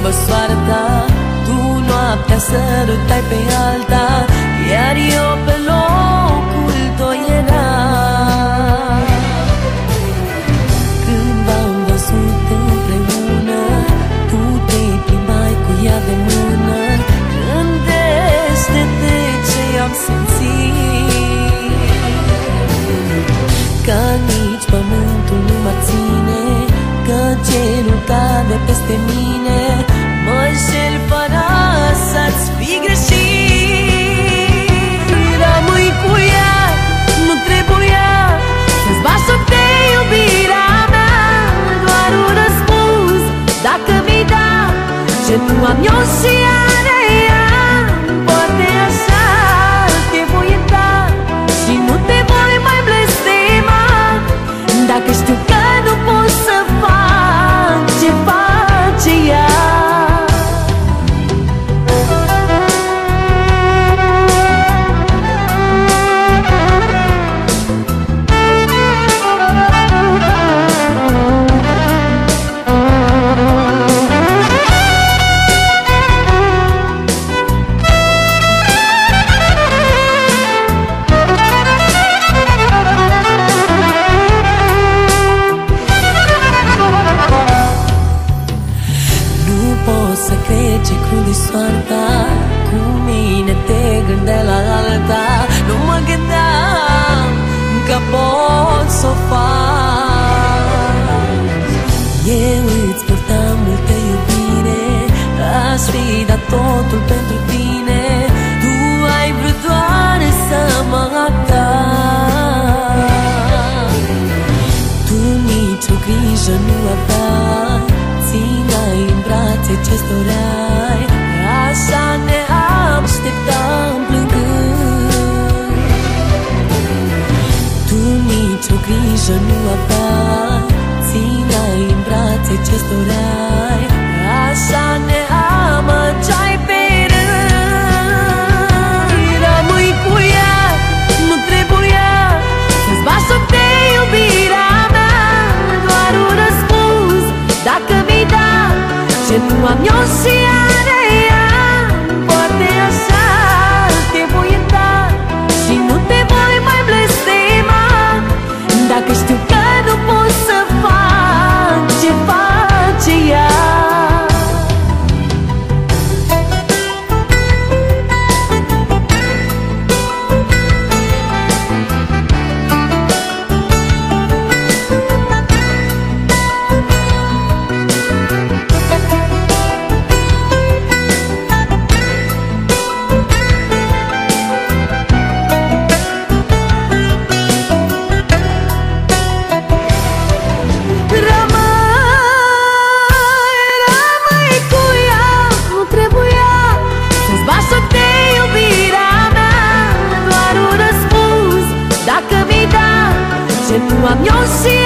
schimbă soarta. Tu noaptea sărutai pe alta, iar eu pe locul tău eram. Când v-am văzut împreună, tu te plimbai cu ea de mână. Gândește-te ce am simțit, că nici pământul nu mă ține, că cerul cade peste mine. Mă înșel fără să-ți fi greșit. Rămâi cu ea, nu trebuia să-ți bași joc de iubirea mea. Doar un răspuns, dacă mi-i da ce nu am eu și are ea. Poate așa te voi ierta și nu te voi mai blestema, dacă știu că nu pot să fac ce face ea. Să cred ce crud-i soarta, cu mine te gândeai la alta. Nu mă gândeam că pot s-o faci. Eu îți purtam multă iubire, aș fi dat totul pentru tine. Tu ai vrut doar să mă ataci. Tu nicio grijă nu aveai, țineai în brațe ce-ți doreai. Așa ne așteptam plângând. Tu nicio grijă nu aveai, țineai în brațe ce-ți doreai. Așa ne amăgeai pe rând. Rămâi cu ea, nu trebuia să-ți bași joc de iubirea mea. Doar un răspuns, dacă mi-i da ce nu am eu și are ea. Poate așa te voi ierta și nu te voi mai blestema, dacă știu că nu pot să fac ce face ea. Nu am eu și